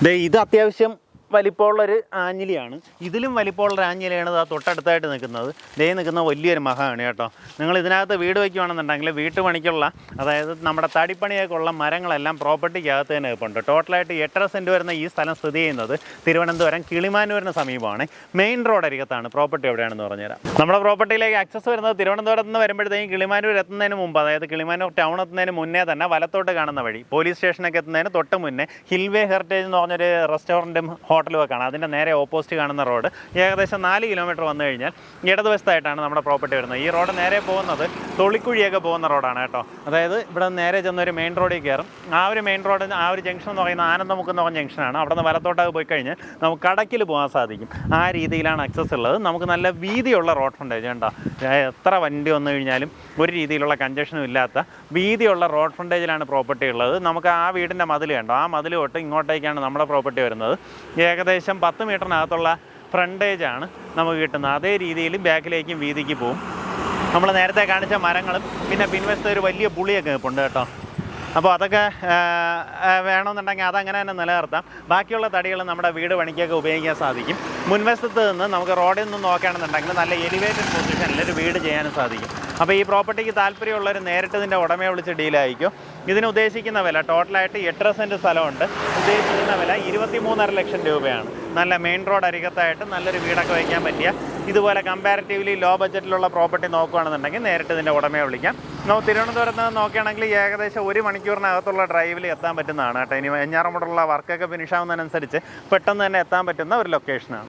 ഇത് അത്യാവശ്യം വലിപ്പമുള്ളൊരു ആഞ്ഞിലിയാണ്. ഇതിലും വലിപ്പമുള്ളൊരു ആഞ്ഞിലിയാണ് ആ തൊട്ടടുത്തായിട്ട് നിൽക്കുന്നത്. നിൽക്കുന്ന വലിയൊരു മഹാണ് കേട്ടോ. നിങ്ങൾ ഇതിനകത്ത് വീട് വയ്ക്കുകയാണെന്നുണ്ടെങ്കിൽ വീട്ടുപണിക്കുള്ള, അതായത് നമ്മുടെ തടിപ്പണിയൊക്കെ ഉള്ള മരങ്ങളെല്ലാം പ്രോപ്പർട്ടിക്കകത്ത് തന്നെ നിൽപ്പുണ്ട്. ടോട്ടലായിട്ട് 8.5 സെൻറ്റ് വരുന്ന ഈ സ്ഥലം സ്ഥിതി ചെയ്യുന്നത് തിരുവനന്തപുരം കിളിമാനൂരിന് സമീപമാണ്. Main road അരികത്താണ്. പ്രോപ്പർട്ടി എവിടെയാണെന്ന് പറഞ്ഞുതരാം. നമ്മുടെ പ്രോപ്പർട്ടിയിലേക്ക് ആക്സസ് വരുന്നത് തിരുവനന്തപുരത്ത് നിന്ന് വരുമ്പോഴത്തേക്കും കിളിമാനൂർ എത്തുന്നതിന് മുമ്പ്, അതായത് കിളിമാനൂർ ടൗൺ എത്തുന്നതിന് മുന്നേ തന്നെ വലത്തോട്ട് കാണുന്ന വഴി പോലീസ് സ്റ്റേഷനൊക്കെ എത്തുന്നതിന് തൊട്ട് മുന്നേ ഹിൽവേ ഹെറിറ്റേജ് എന്ന് പറഞ്ഞൊരു റെസ്റ്റോറൻറ്റും ഹോട്ടലും ഒക്കെ ആണ്. അതിൻ്റെ നേരെ ഓപ്പോസിറ്റ് കാണുന്ന റോഡ് ഏകദേശം 4 കിലോമീറ്റർ വന്നു കഴിഞ്ഞാൽ ഇടതുവശത്തായിട്ടാണ് നമ്മുടെ പ്രോപ്പർട്ടി വരുന്നത്. ഈ റോഡ് നേരെ പോകുന്നത് തൊളിക്കുഴിയൊക്കെ പോകുന്ന റോഡാണ് കേട്ടോ. അതായത് ഇവിടെ നേരെ ചെന്നൊരു മെയിൻ റോഡിൽ കയറും. ആ ഒരു മെയിൻ റോഡ്, ആ ഒരു ജംഗ്ഷൻ എന്ന് പറയുന്നത് ആനന്ദമുക്ക് എന്ന് പറഞ്ഞ ജംഗ്ഷനാണ്. അവിടെ നിന്ന് വലത്തോട്ടൊക്കെ പോയി കഴിഞ്ഞാൽ നമുക്ക് കടക്കിൽ പോകാൻ സാധിക്കും. ആ രീതിയിലാണ് ആക്സസ് ഉള്ളത്. നമുക്ക് നല്ല വീതിയുള്ള റോഡ് ഫ്രണ്ടേജ് കേട്ടോ. എത്ര വണ്ടി വന്നു കഴിഞ്ഞാലും ഒരു രീതിയിലുള്ള കഞ്ചക്ഷനും ഇല്ലാത്ത വീതിയുള്ള റോഡ് ഫ്രണ്ടേജിലാണ് പ്രോപ്പർട്ടി ഉള്ളത്. നമുക്ക് ആ വീടിൻ്റെ മതിൽ കണ്ടോ, ആ മതിൽ തൊട്ട് ഇങ്ങോട്ടേക്കാണ് നമ്മുടെ പ്രോപ്പർട്ടി വരുന്നത്. ഏകദേശം 10 മീറ്ററിനകത്തുള്ള ഫ്രണ്ടേജാണ് നമുക്ക് കിട്ടുന്നത്. അതേ രീതിയിൽ ബാക്കിലേക്കും വീതിക്ക് പോകും. നമ്മൾ നേരത്തെ കാണിച്ച മരങ്ങളും പിന്നെ പിൻവശത്ത് ഒരു വലിയ പുളിയൊക്കെ നിൽപ്പുണ്ട് കേട്ടോ. അപ്പോൾ അതൊക്കെ വേണമെന്നുണ്ടെങ്കിൽ അതങ്ങനെ തന്നെ നിലനിർത്താം. ബാക്കിയുള്ള തടികൾ നമ്മുടെ വീട് പണിക്കൊക്കെ ഉപയോഗിക്കാൻ സാധിക്കും. മുൻവശത്ത് നിന്ന് നമുക്ക് റോഡിൽ നിന്ന് നോക്കുകയാണെന്നുണ്ടെങ്കിൽ നല്ല എലിവേറ്റഡ് പൊസിഷനിൽ ഒരു വീട് ചെയ്യാനും സാധിക്കും. അപ്പോൾ ഈ പ്രോപ്പർട്ടിക്ക് താല്പര്യമുള്ളവർ നേരിട്ട് ഇതിൻ്റെ ഉടമയെ വിളിച്ച് ഡീലായിരിക്കും. ഇതിന് ഉദ്ദേശിക്കുന്ന വില ടോട്ടലായിട്ട് 8.5 സെൻറ്റ് സ്ഥലമുണ്ട്. ഉദ്ദേശിക്കുന്ന വില 23.5 ലക്ഷം രൂപയാണ്. നല്ല മെയിൻ റോഡ് അരികത്തായിട്ട് നല്ലൊരു വീടൊക്കെ വയ്ക്കാൻ പറ്റിയ ഇതുപോലെ കമ്പാരിറ്റീവ്ലി ലോ ബഡ്ജറ്റിലുള്ള പ്രോപ്പർട്ടി നോക്കുകയാണെന്നുണ്ടെങ്കിൽ നേരിട്ട് ഇതിൻ്റെ ഉടമയെ വിളിക്കാം. നമുക്ക് തിരുവനന്തപുരത്ത് നിന്ന് നോക്കുകയാണെങ്കിൽ ഏകദേശം 1 മണിക്കൂറിനകത്തുള്ള ഡ്രൈവിൽ എത്താൻ പറ്റുന്നതാണ് കേട്ടോ. ഇനി വെഞ്ഞാറമൂടുള്ള വർക്കൊക്കെ ഫിനിഷ് ആവുന്നതിനനുസരിച്ച് പെട്ടെന്ന് തന്നെ എത്താൻ പറ്റുന്ന ഒരു ലൊക്കേഷനാണ്.